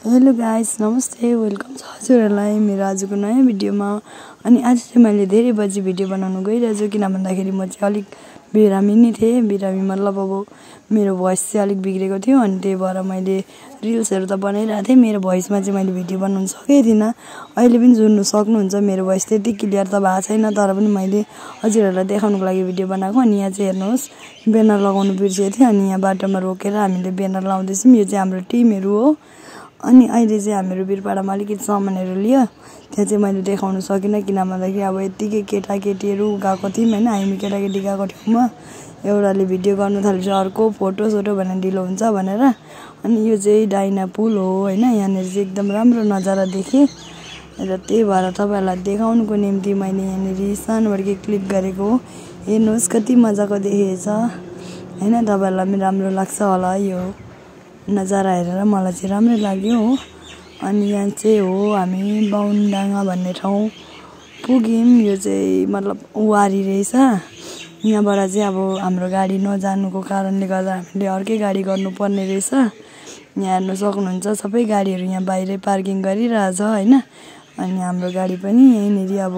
Hello guys, नमस्ते, welcome छ हजुरहरूलाई मेरो आजको नयाँ भिडियोमा। अनि आज चाहिँ मैले धेरै बजी भिडियो बनाउन गइरहेको छु, किन भन्दाखेरि म चाहिँ अलिक बिरामी नै थिएँ। बिरामी मतलब अब मेरो भोइस चाहिँ अलिक बिग्रेको थियो, अनि त्यही भएर मैले रिल्सहरू त बनाइरहेको थिएँ। मेरो भोइसमा चाहिँ मैले भिडियो बनाउन सकेको थिइनँ। अहिले पनि सुन्नु सक्नुहुन्छ, मेरो भोइस त्यति क्लियर त भएको छैन, तर पनि मैले हजुरहरूलाई देखाउनको लागि भिडियो बनाएको। अनि यहाँ चाहिँ हेर्नुहोस्, ब्यानर लगाउनु बिर्सेको थिएँ, अनि यहाँ बाटोमा रोकेर हामीले ब्यानर लाउँदैछौँ। यो चाहिँ हाम्रो टिमहरू हो। अनि अहिले चाहिँ हामीहरू वीरपाडामा अलिकति सामानहरू लियो, त्यहाँ चाहिँ मैले देखाउन सकिनँ, किन भन्दाखेरि अब यत्तिकै केटाकेटीहरू गएको थियौँ होइन। हामी केटाकेटी गएको ठाउँमा एउटाले भिडियो गर्नु थालेछ, अर्को फोटोसोटो भनेर ढिलो हुन्छ भनेर। अनि यो चाहिँ डाइना पुल हो होइन। यहाँनिर चाहिँ एकदम राम्रो नजारा देखेँ र त्यही भएर तपाईँहरूलाई देखाउनुको निम्ति मैले यहाँनिर सानोबडे क्लिक गरेको हो। हेर्नुहोस् कति मजाको देखेछ होइन। तपाईँहरूलाई पनि राम्रो लाग्छ होला यो नजारा हेरेर, मलाई चाहिँ राम्रै लाग्यो हो। अनि यहाँ चाहिँ हो हामी बाहुनडाँगा भन्ने ठाउँ पुग्यौँ। यो चाहिँ मतलब वारी रहेछ। यहाँबाट चाहिँ अब हाम्रो गाडी नजानुको कारणले गर्दा हामीले अर्कै गाडी गर्नुपर्ने रहेछ। यहाँ हेर्नु सक्नुहुन्छ, सबै गाडीहरू यहाँ बाहिरै पार्किङ गरिरहेछ होइन। अनि हाम्रो गाडी पनि यहीँनिर अब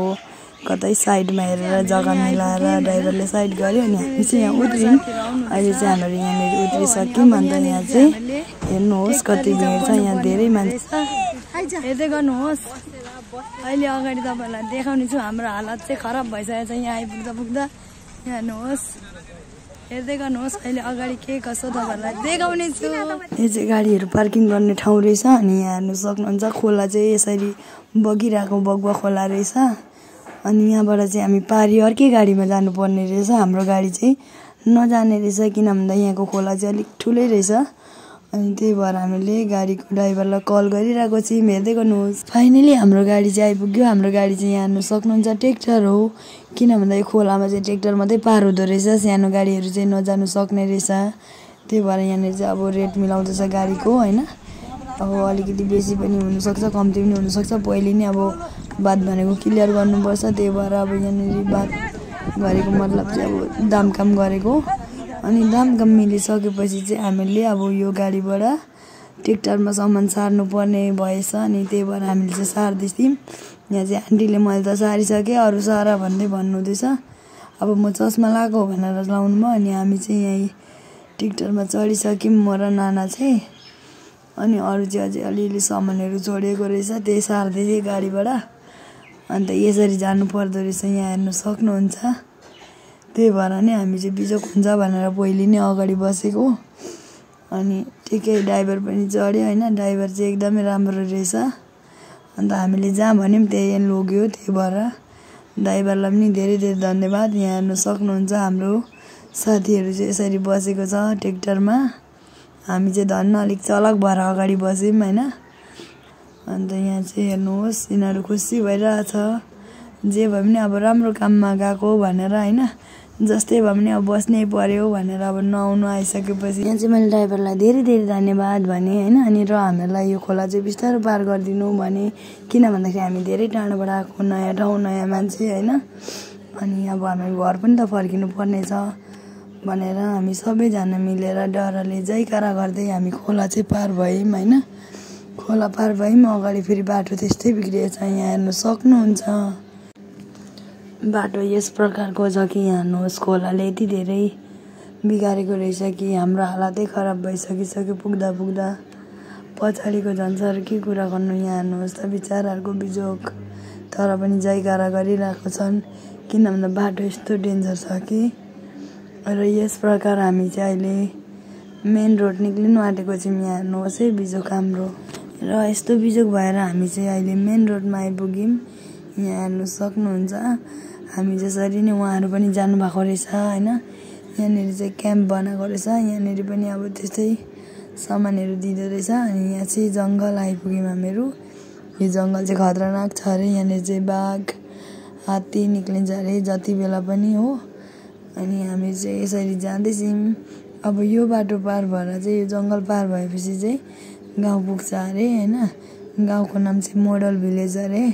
कतै साइडमा हेरेर जग्गा मिलाएर ड्राइभरले साइड गर्यो। अनि हामी चाहिँ यहाँ उत्रौँ। अहिले चाहिँ हामीहरू यहाँनिर उत्रिसक्यौँ। अन्त यहाँ चाहिँ हेर्नुहोस् कति भिड छ, यहाँ धेरै मान्छे हेर्दै गर्नुहोस्। अहिले अगाडि तपाईँहरूलाई देखाउने छु, हाम्रो हालत चाहिँ खराब भइसकेको छ यहाँ आइपुग्दा हेर्नुहोस्, हेर्दै गर्नुहोस्। अहिले अगाडि के कसो तपाईँहरूलाई देखाउने छु। यो चाहिँ गाडीहरू पार्किङ गर्ने ठाउँ रहेछ। अनि यहाँ हेर्नु सक्नुहुन्छ, खोला चाहिँ यसरी बगिरहेको बगुवा खोला रहेछ। अनि यहाँबाट चाहिँ हामी पारी अर्कै गाडीमा जानुपर्ने रहेछ। हाम्रो गाडी चाहिँ नजाने रहेछ, किन भन्दा यहाँको खोला चाहिँ अलिक ठुलै रहेछ। अनि त्यही भएर हामीले गाडीको ड्राइभरलाई कल गरिरहेको छौँ। हेर्दै गर्नुहोस्, फाइनली हाम्रो गाडी चाहिँ आइपुग्यो। हाम्रो गाडी चाहिँ यहाँ हेर्नु सक्नुहुन्छ ट्र्याक्टर हो, किन भन्दा यो खोलामा चाहिँ ट्र्याक्टर मात्रै पार हुँदो रहेछ, सानो गाडीहरू चाहिँ नजानु सक्ने रहेछ। त्यही भएर यहाँनिर चाहिँ अब रेट मिलाउँदैछ गाडीको होइन। अब अलिकति बेसी पनि हुनसक्छ, कम्ती पनि हुनसक्छ। पहिले नै अब बात भनेको क्लियर गर्नुपर्छ, त्यही भएर अब यहाँनिर बात गरेको मतलब चाहिँ अब दाम काम गरेको। अनि दाम काम मिलिसकेपछि चाहिँ हामीले अब यो गाडीबाट ट्र्याक्टरमा सामान सार्नुपर्ने भएछ। अनि त्यही भएर हामीले चाहिँ सार्दैछौँ। यहाँ चाहिँ आन्टीले मैले त सारिसकेँ, अरू सारा भन्दै भन्नुहुँदैछ। अब म चस्मा लगाएको भनेर लाउनु भयो। अनि हामी चाहिँ यहीँ ट्र्याक्टरमा चढिसक्यौँ, म र नाना चाहिँ। अनि अरू चाहिँ अझै अलिअलि सामानहरू जोडिएको रहेछ, त्यही सार्दै थिएँ गाडीबाट। अन्त यसरी जानु पर्दो रहेछ, यहाँ हेर्नु सक्नुहुन्छ। त्यही भएर नै हामी चाहिँ बिजोक हुन्छ भनेर पहिले नै अगाडि बसेको। अनि ठिकै ड्राइभर पनि चढ्यो होइन। ड्राइभर चाहिँ एकदमै राम्रो रहेछ। अन्त हामीले जहाँ भन्यौँ त्यही लग्यो। त्यही भएर ड्राइभरलाई पनि धेरै धेरै धन्यवाद। यहाँ हेर्नु सक्नुहुन्छ, हाम्रो साथीहरू चाहिँ यसरी बसेको छ ट्र्याक्टरमा। हामी चाहिँ धन्न अलिक चलाक भएर अगाडि बस्यौँ होइन। अन्त यहाँ चाहिँ हेर्नुहोस्, यिनीहरू खुसी भइरहेछ। जे भए पनि अब राम्रो काममा गएको भनेर होइन, जस्तै भए पनि अब बस्नै पर्यो भनेर अब नआउनु आइसकेपछि यहाँ चाहिँ मैले ड्राइभरलाई धेरै धेरै धन्यवाद भने होइन। अनि र हामीहरूलाई यो खोला चाहिँ बिस्तारो पार गरिदिनु भने, किन भन्दाखेरि हामी धेरै टाढोबाट आएको, नयाँ ठाउँ नयाँ मान्छे होइन। अनि अब हामी घर पनि त फर्किनु पर्ने छ भनेर हामी सबैजना मिलेर डरले जयकारा गर्दै हामी खोला चाहिँ पार भयौँ होइन। खोला पार भयौँ। अगाडि फेरि बाटो त्यस्तै बिग्रिएछ, यहाँ हेर्नु सक्नुहुन्छ। बाटो यस प्रकारको छ कि यहाँ हेर्नुहोस्, खोलाले यति धेरै बिगारेको रहेछ कि हाम्रो हालतै खराब भइसकिसक्यो पुग्दा पुग्दा। पछाडिको झन्साहरू के कुरा गर्नु, यहाँ हेर्नुहोस् त बिचाराहरूको बिजोक। तर पनि जयकारा गरिरहेको छन्, किन भन्दा बाटो यस्तो डेन्जर छ कि। र यस प्रकार हामी चाहिँ अहिले मेन रोड निक्लिनु आँटेको छौँ। यहाँ हेर्नुहोस् है बिजोक हाम्रो। र यस्तो बिजोक भएर हामी चाहिँ अहिले मेन रोडमा आइपुग्यौँ। यहाँ हेर्नु सक्नुहुन्छ, हामी जसरी नै उहाँहरू पनि जानुभएको रहेछ होइन। यहाँनिर चाहिँ क्याम्प बनाएको रहेछ, यहाँनिर पनि अब त्यस्तै सामानहरू दिँदो रहेछ। अनि यहाँ चाहिँ जङ्गल आइपुग्यौँ हामीहरू। यो जङ्गल चाहिँ खतरनाक छ अरे, यहाँनिर चाहिँ बाघ हात्ती निक्लिन्छ अरे जति बेला पनि हो। अनि हामी चाहिँ यसरी जाँदैछौँ। अब यो बाटो पार भएर चाहिँ यो जङ्गल पार भएपछि चाहिँ गाउँ पुग्छ अरे होइन। गाउँको नाम चाहिँ मोडल भिलेज अरे।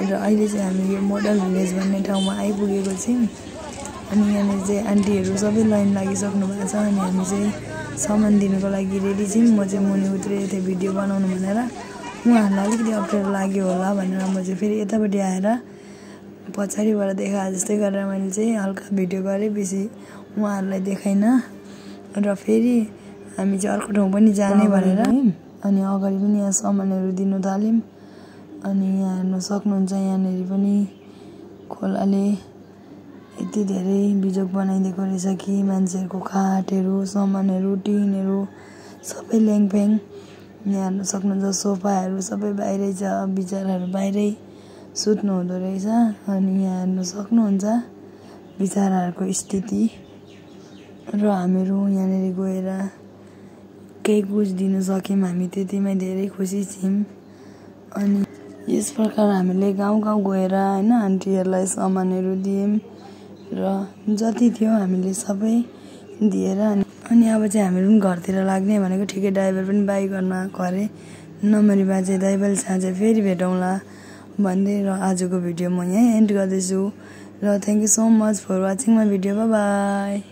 र अहिले चाहिँ हामी यो मोडल भिलेज भन्ने ठाउँमा आइपुगेको छौँ। अनि यहाँनिर चाहिँ आन्टीहरू सबै लाइन लागिसक्नु भएको छ। अनि हामी चाहिँ सामान दिनुको लागि रेडी छौँ। म चाहिँ मुनि उत्रेको थिएँ भिडियो बनाउनु भनेर, उहाँहरूलाई अलिकति अप्ठ्यारो लाग्यो होला भनेर म चाहिँ फेरि यतापट्टि आएर पछाडिबाट देखाए जस्तै गरेर मैले चाहिँ हल्का भिडियो गरेँ, बेसी उहाँहरूलाई देखाइन। र फेरि हामी चाहिँ अर्को ठाउँ पनि जाने भनेर अनि अगाडि पनि यहाँ सामानहरू दिनु थाल्यौँ। अनि यहाँ हेर्नु सक्नुहुन्छ, यहाँनिर पनि खोलाले यति धेरै बिजोग बनाइदिएको रहेछ कि मान्छेहरूको खाटहरू, सामानहरू, टिनहरू सबै ल्याङफ्याङ। यहाँ हेर्नु सक्नुहुन्छ सोफाहरू सबै बाहिरै छ, बिचराहरू बाहिरै सुत्नु हुँदो रहेछ। अनि यहाँ हेर्नु सक्नुहुन्छ बिचराहरूको स्थिति। र हामीहरू यहाँनिर गएर केही कुछ दिनु सक्यौँ, हामी त्यतिमै धेरै खुसी छौँ। अनि यस प्रकार हामीले गाउँ गाउँ गएर होइन आन्टीहरूलाई सामानहरू दियौँ र जति थियो हामीले सबै दिएर अनि अब चाहिँ हामीहरू पनि घरतिर लाग्ने भनेको। ठिकै ड्राइभर पनि बाई गर्न आएको अरे, नम्बरी बाजे दैबल साँझ फेरि भेटौँला भन्दै। र आजको भिडियो म यहीँ एन्ड गर्दैछु। र thank you so much for watching my video. Bye by.